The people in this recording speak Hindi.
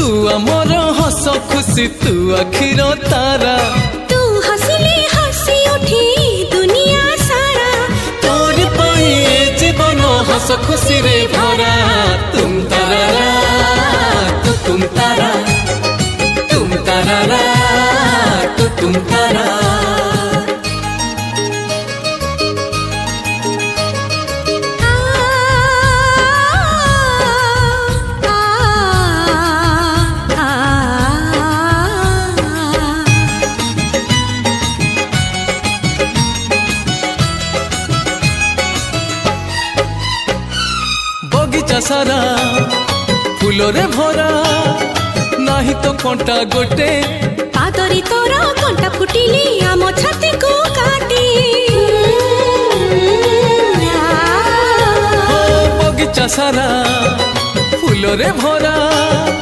तू आमर हस खुशी तू आखिर तारा तू हसिले हसी उठी दुनिया सारा तोर पाई जीवन हस खुशी रे भरा तुम तारा तुम तारा तुम तारा तुम तारा बगीचा सारा फूलरे भरा नाही तो कंटा गोटे पादरी तोरा कंटा फुटिली आम छाती को काटी बगीचा सारा फूलरे भरा